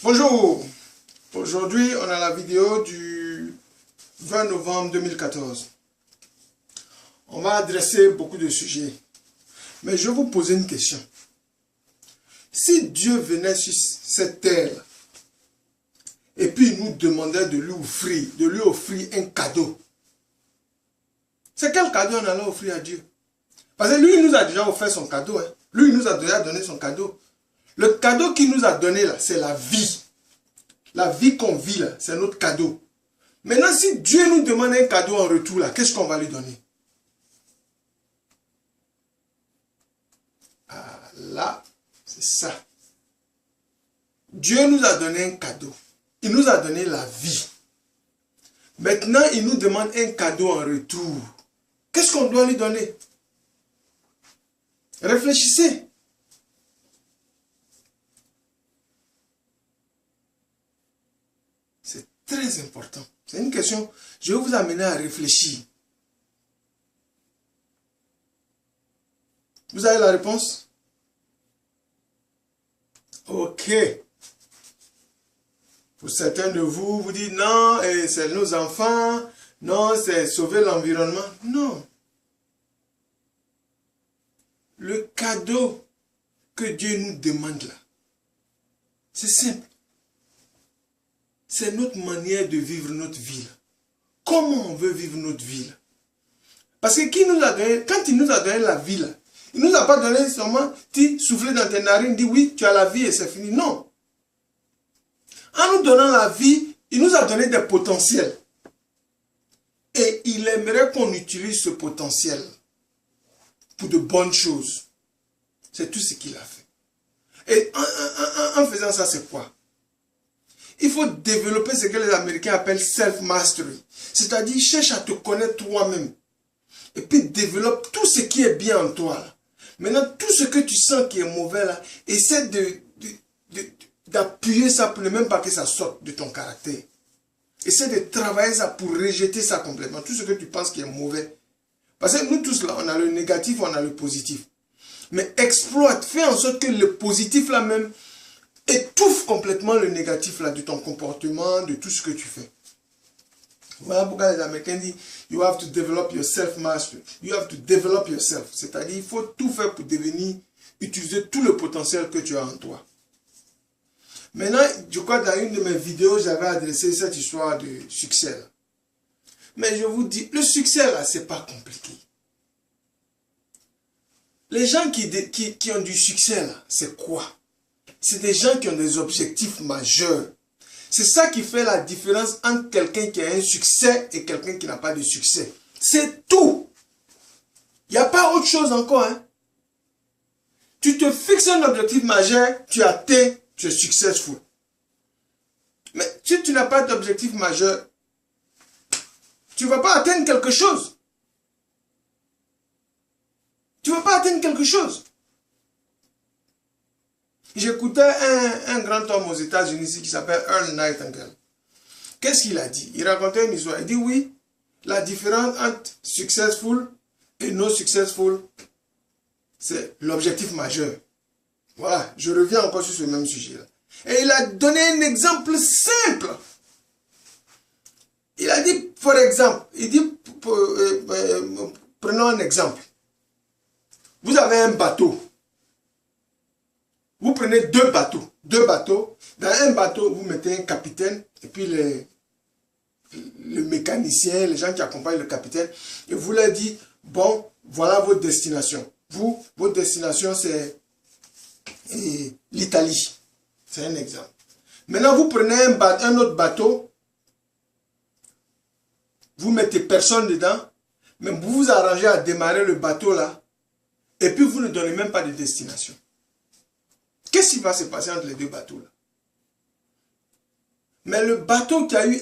Bonjour, aujourd'hui on a la vidéo du 20 novembre 2014. On va adresser beaucoup de sujets, mais je vais vous poser une question. Si Dieu venait sur cette terre et puis il nous demandait de lui offrir un cadeau, c'est quel cadeau on allait offrir à Dieu? Parce que lui il nous a déjà offert son cadeau, hein. Lui il nous a déjà donné son cadeau. Le cadeau qu'il nous a donné là, c'est la vie. La vie qu'on vit là, c'est notre cadeau. Maintenant, si Dieu nous demande un cadeau en retour là, qu'est-ce qu'on va lui donner? Ah là, c'est ça. Dieu nous a donné un cadeau. Il nous a donné la vie. Maintenant, il nous demande un cadeau en retour. Qu'est-ce qu'on doit lui donner? Réfléchissez. C'est très important. C'est une question. Je vais vous amener à réfléchir. Vous avez la réponse? Ok. Pour certains de vous, vous dites non, c'est nos enfants. Non, c'est sauver l'environnement. Non. Le cadeau que Dieu nous demande là, c'est simple. C'est notre manière de vivre notre vie. Comment on veut vivre notre vie? Parce que qui nous a donné, quand il nous a donné la vie, il ne nous a pas donné seulement, tu souffles dans tes narines, dis oui, tu as la vie et c'est fini. Non. En nous donnant la vie, il nous a donné des potentiels. Et il aimerait qu'on utilise ce potentiel pour de bonnes choses. C'est tout ce qu'il a fait. Et en faisant ça, c'est quoi? Il faut développer ce que les Américains appellent self-mastery. C'est-à-dire, cherche à te connaître toi-même. Et puis, développe tout ce qui est bien en toi. Là. Maintenant, tout ce que tu sens qui est mauvais, là, essaie d'appuyer ça pour ne même pas que ça sorte de ton caractère. Essaie de travailler ça pour rejeter ça complètement. Tout ce que tu penses qui est mauvais. Parce que nous tous, là, on a le négatif, on a le positif. Mais exploite, fais en sorte que le positif, là même, étouffe complètement le négatif là, de ton comportement, de tout ce que tu fais. Voilà pourquoi les Américains disent you have to develop your self-mastery. You have to develop yourself. C'est-à-dire il faut tout faire pour utiliser tout le potentiel que tu as en toi. Maintenant, je crois que dans une de mes vidéos, j'avais adressé cette histoire de succès là. Mais je vous dis, le succès là, c'est pas compliqué. Les gens qui ont du succès là, c'est quoi? C'est des gens qui ont des objectifs majeurs. C'est ça qui fait la différence entre quelqu'un qui a un succès et quelqu'un qui n'a pas de succès. C'est tout. Il n'y a pas autre chose encore. Hein. Tu te fixes un objectif majeur, tu atteins, tu es successful. Mais si tu n'as pas d'objectif majeur, tu ne vas pas atteindre quelque chose. Tu ne vas pas atteindre quelque chose. J'écoutais un grand homme aux États-Unis qui s'appelle Earl Nightingale. Qu'est-ce qu'il a dit? Il racontait une histoire. Il dit oui, la différence entre successful et non successful, c'est l'objectif majeur. Voilà, je reviens encore sur ce même sujet-là. Et il a donné un exemple simple. Il a dit, par exemple, il dit, prenons un exemple. Vous avez un bateau. Vous prenez deux bateaux. Dans un bateau, vous mettez un capitaine et puis le mécanicien, les gens qui accompagnent le capitaine. Et vous leur dites, bon, voilà votre destination. Votre destination, c'est l'Italie. C'est un exemple. Maintenant, vous prenez un autre bateau. Vous mettez personne dedans. Mais vous vous arrangez à démarrer le bateau là. Et puis, vous ne donnez même pas de destination. Qu'est-ce qui va se passer entre les deux bateaux là? Mais le bateau qui a eu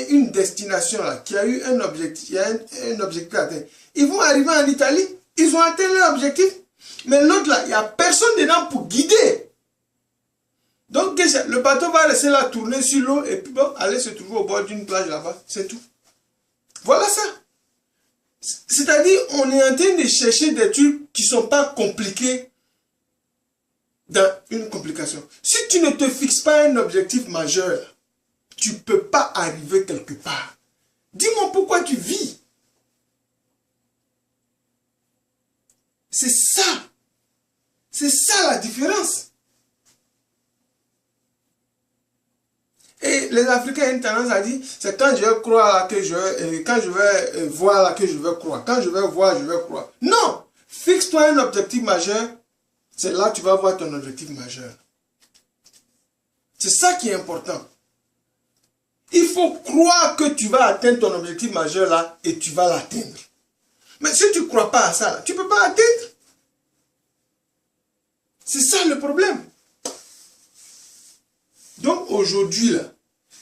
une destination là, qui a eu un objectif, un objectif à atteindre, ils vont arriver en Italie, ils ont atteint leur objectif. Mais l'autre là, il n'y a personne dedans pour guider. Donc le bateau va rester là, tourner sur l'eau et puis bon, aller se trouver au bord d'une plage là-bas, c'est tout. Voilà ça. C'est-à-dire, on est en train de chercher des trucs qui ne sont pas compliqués. dans une complication. Si tu ne te fixes pas un objectif majeur, tu ne peux pas arriver quelque part. Dis-moi pourquoi tu vis. C'est ça. C'est ça la différence. Et les Africains ont une tendance à dire, c'est quand je vais croire là que quand je vais voir là que je vais croire. Quand je vais voir, je vais croire. Non! Fixe-toi un objectif majeur. C'est là que tu vas voir ton objectif majeur. C'est ça qui est important. Il faut croire que tu vas atteindre ton objectif majeur là et tu vas l'atteindre. Mais si tu ne crois pas à ça, là, tu ne peux pas atteindre. C'est ça le problème. Donc aujourd'hui, là,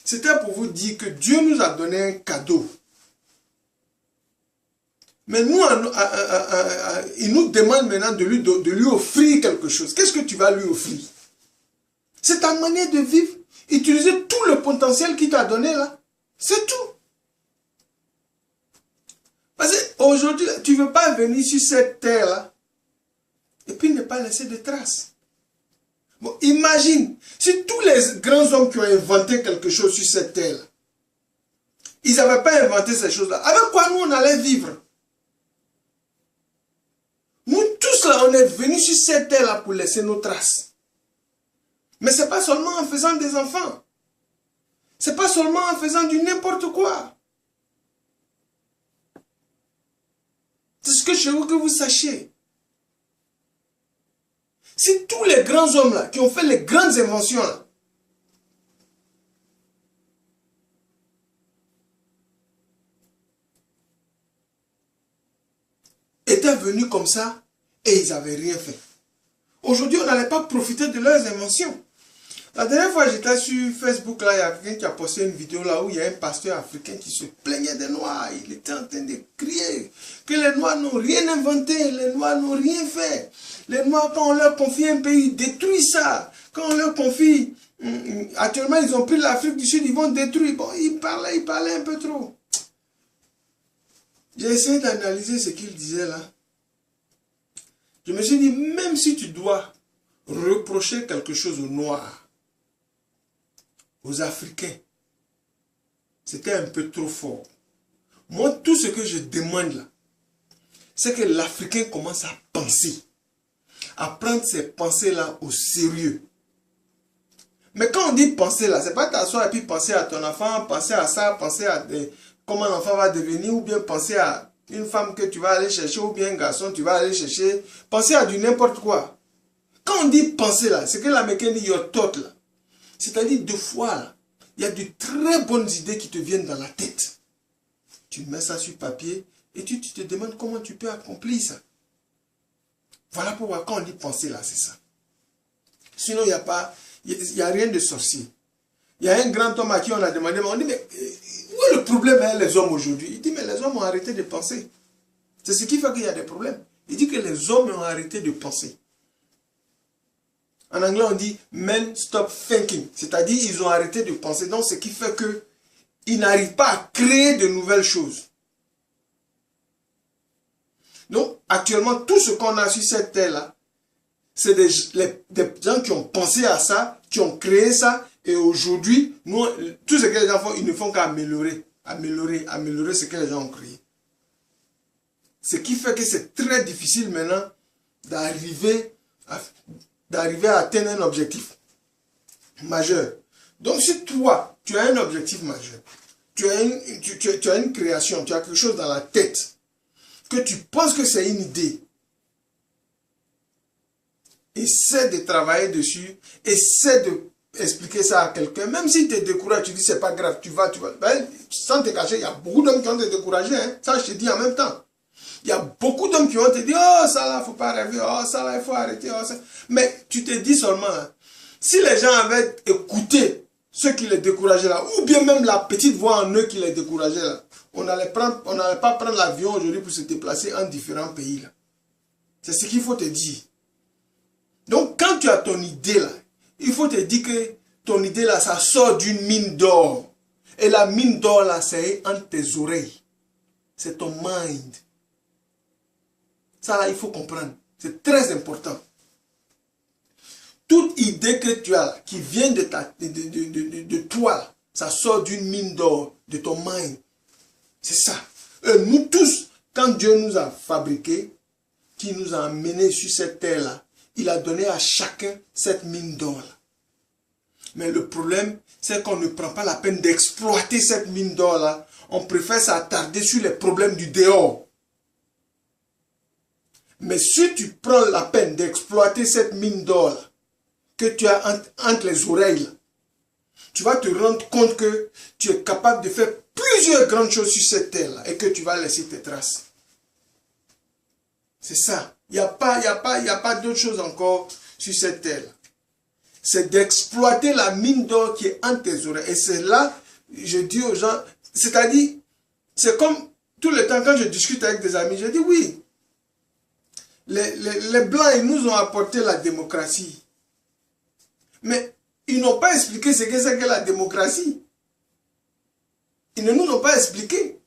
c'était pour vous dire que Dieu nous a donné un cadeau. Mais nous, il nous demande maintenant de lui offrir quelque chose. Qu'est-ce que tu vas lui offrir? C'est ta manière de vivre. Utiliser tout le potentiel qu'il t'a donné là. C'est tout. Parce qu'aujourd'hui, tu ne veux pas venir sur cette terre-là et puis ne pas laisser de traces. Bon, imagine, si tous les grands hommes qui ont inventé quelque chose sur cette terre-là, ils n'avaient pas inventé ces choses-là, avec quoi nous on allait vivre? Nous tous là, on est venus sur cette terre-là pour laisser nos traces. Mais ce n'est pas seulement en faisant des enfants. Ce n'est pas seulement en faisant du n'importe quoi. C'est ce que je veux que vous sachiez. Si tous les grands hommes là, qui ont fait les grandes inventions là, étaient venus comme ça et ils n'avaient rien fait. Aujourd'hui, on n'allait pas profiter de leurs inventions. La dernière fois, j'étais sur Facebook, là, il y a quelqu'un qui a posté une vidéo là où il y a un pasteur africain qui se plaignait des Noirs. Il était en train de crier que les Noirs n'ont rien inventé, les Noirs n'ont rien fait. Les Noirs, quand on leur confie un pays, détruisent ça. Quand on leur confie, actuellement, ils ont pris l'Afrique du Sud, ils vont détruire. Bon, il parlait un peu trop. J'ai essayé d'analyser ce qu'il disait là. Je me suis dit, même si tu dois reprocher quelque chose aux Noirs, aux Africains, c'était un peu trop fort. Moi, tout ce que je demande là, c'est que l'Africain commence à penser, à prendre ces pensées-là au sérieux. Mais quand on dit penser là, c'est pas t'asseoir et puis penser à ton enfant, penser à ça, penser à comment l'enfant va devenir, ou bien penser à une femme que tu vas aller chercher, ou bien un garçon tu vas aller chercher, penser à du n'importe quoi. Quand on dit penser là, c'est que l'Américain dit your thought là. C'est-à-dire, deux fois, là, il y a de très bonnes idées qui te viennent dans la tête. Tu mets ça sur papier et tu te demandes comment tu peux accomplir ça. Voilà pourquoi quand on dit penser là, c'est ça. Sinon, il n'y a rien de sorcier. Il y a un grand homme à qui on a demandé, on dit, mais où est le problème avec les hommes aujourd'hui? Il dit, mais les hommes ont arrêté de penser. C'est ce qui fait qu'il y a des problèmes. Il dit que les hommes ont arrêté de penser. En anglais, on dit « men stop thinking ». C'est-à-dire, ils ont arrêté de penser. Donc, ce qui fait qu'ils n'arrivent pas à créer de nouvelles choses. Donc, actuellement, tout ce qu'on a sur cette terre-là, c'est des gens qui ont pensé à ça, qui ont créé ça. Et aujourd'hui, tout ce que les gens font, ils ne font qu'améliorer. Améliorer ce que les gens ont créé. Ce qui fait que c'est très difficile maintenant d'arriver à atteindre un objectif majeur. Donc si toi, tu as un objectif majeur, tu as une création, tu as quelque chose dans la tête, que tu penses que c'est une idée, essaie de travailler dessus, essaie d'expliquer ça à quelqu'un, même si tu te décourages, tu dis c'est pas grave, tu vas, ben, sans te cacher, il y a beaucoup d'hommes qui vont te décourager, hein, ça je te dis en même temps. Il y a beaucoup d'hommes qui vont te dire, oh ça là, il ne faut pas rêver, oh ça là, il faut arrêter, oh ça. Mais tu te dis seulement, hein, si les gens avaient écouté ceux qui les décourageaient là, ou bien même la petite voix en eux qui les décourageait là, on n'allait pas prendre l'avion aujourd'hui pour se déplacer en différents pays là. C'est ce qu'il faut te dire. Donc quand tu as ton idée là, il faut te dire que ton idée là, ça sort d'une mine d'or. Et la mine d'or là, c'est entre tes oreilles. C'est ton mind. Ça là, il faut comprendre. C'est très important. toute idée que tu as, qui vient de toi, ça sort d'une mine d'or, de ton mind. C'est ça. Nous tous, quand Dieu nous a fabriqués, qui nous a amenés sur cette terre-là, il a donné à chacun cette mine d'or-là. Mais le problème, c'est qu'on ne prend pas la peine d'exploiter cette mine d'or-là. On préfère s'attarder sur les problèmes du dehors. Mais si tu prends la peine d'exploiter cette mine d'or-là, que tu as entre les oreilles, là, tu vas te rendre compte que tu es capable de faire plusieurs grandes choses sur cette terre-là et que tu vas laisser tes traces. C'est ça. Il n'y a pas d'autre chose encore sur cette terre-là. C'est d'exploiter la mine d'or qui est entre tes oreilles. Et c'est là, je dis aux gens, c'est-à-dire, c'est comme tout le temps quand je discute avec des amis, je dis oui, les Blancs, ils nous ont apporté la démocratie. Mais ils n'ont pas expliqué ce que c'est que la démocratie. Ils ne nous ont pas expliqué.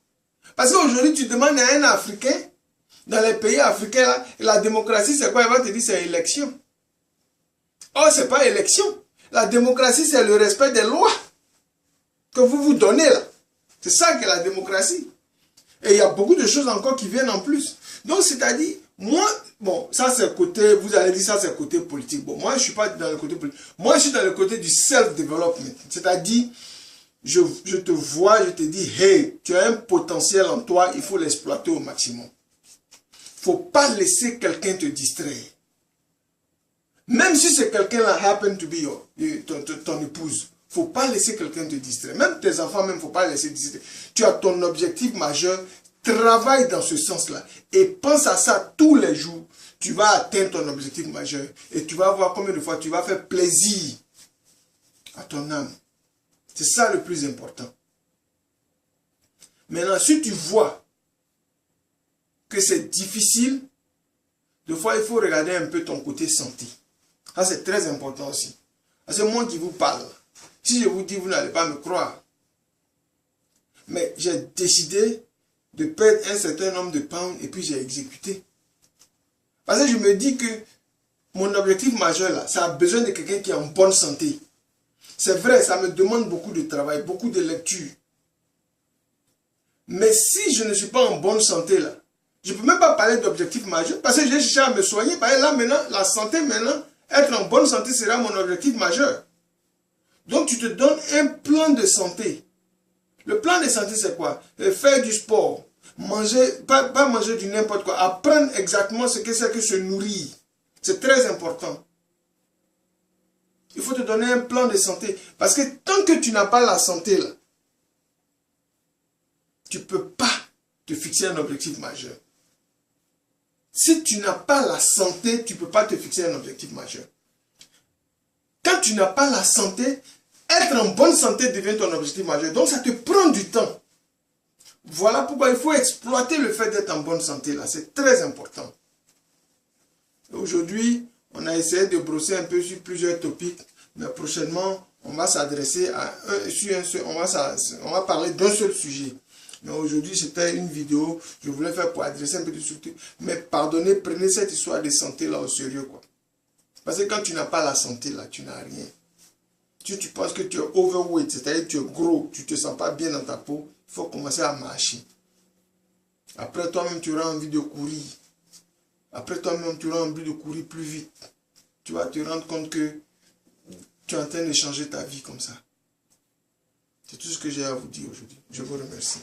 Parce qu'aujourd'hui, tu demandes à un Africain, dans les pays africains, là, la démocratie, c'est quoi? Il va te dire c'est élection. Oh, c'est pas élection. La démocratie, c'est le respect des lois que vous vous donnez là. C'est ça que la démocratie. Et il y a beaucoup de choses encore qui viennent en plus. Donc, c'est-à-dire, moi, bon, ça c'est le côté, vous allez dire ça c'est le côté politique. Bon, moi je suis pas dans le côté politique. Moi je suis dans le côté du self-development. C'est-à-dire, je te vois, je te dis, hey, tu as un potentiel en toi, il faut l'exploiter au maximum. Il ne faut pas laisser quelqu'un te distraire. Même si c'est quelqu'un-là happen to be ton épouse, il ne faut pas laisser quelqu'un te distraire. Même tes enfants, il ne faut pas laisser distraire. Tu as ton objectif majeur, travaille dans ce sens-là. Et pense à ça tous les jours. Tu vas atteindre ton objectif majeur. Et tu vas voir combien de fois tu vas faire plaisir à ton âme. C'est ça le plus important. Maintenant, si tu vois que c'est difficile, des fois, il faut regarder un peu ton côté santé. Ça, c'est très important aussi. C'est moi qui vous parle. Si je vous dis, vous n'allez pas me croire. Mais j'ai décidé de perdre un certain nombre de pounds et puis j'ai exécuté. Parce que je me dis que mon objectif majeur là, ça a besoin de quelqu'un qui est en bonne santé. C'est vrai, ça me demande beaucoup de travail, beaucoup de lecture. Mais si je ne suis pas en bonne santé là, je ne peux même pas parler d'objectif majeur parce que j'ai cherché à me soigner. Parce que là maintenant, la santé maintenant, être en bonne santé sera mon objectif majeur. Donc tu te donnes un plan de santé. Le plan de santé c'est quoi? Faire du sport, manger, pas manger du n'importe quoi, apprendre exactement ce que c'est que se nourrir. C'est très important. Il faut te donner un plan de santé. Parce que tant que tu n'as pas la santé là, tu ne peux pas te fixer un objectif majeur. Si tu n'as pas la santé, tu ne peux pas te fixer un objectif majeur. Quand tu n'as pas la santé, être en bonne santé devient ton objectif majeur. Donc ça te prend du temps. Voilà pourquoi il faut exploiter le fait d'être en bonne santé là. C'est très important. Aujourd'hui, on a essayé de brosser un peu sur plusieurs topics. Mais prochainement, on va s'adresser à on va parler d'un seul sujet. Mais aujourd'hui, c'était une vidéo, je voulais faire pour adresser un peu de structure. Mais pardonnez, prenez cette histoire de santé là au sérieux, quoi. Parce que quand tu n'as pas la santé là, tu n'as rien. Si tu penses que tu es overweight, c'est-à-dire que tu es gros, tu ne te sens pas bien dans ta peau, il faut commencer à marcher. Après, toi-même, tu auras envie de courir. Après, toi-même, tu auras envie de courir plus vite. Tu vas te rendre compte que tu es en train de changer ta vie comme ça. C'est tout ce que j'ai à vous dire aujourd'hui. Je vous remercie.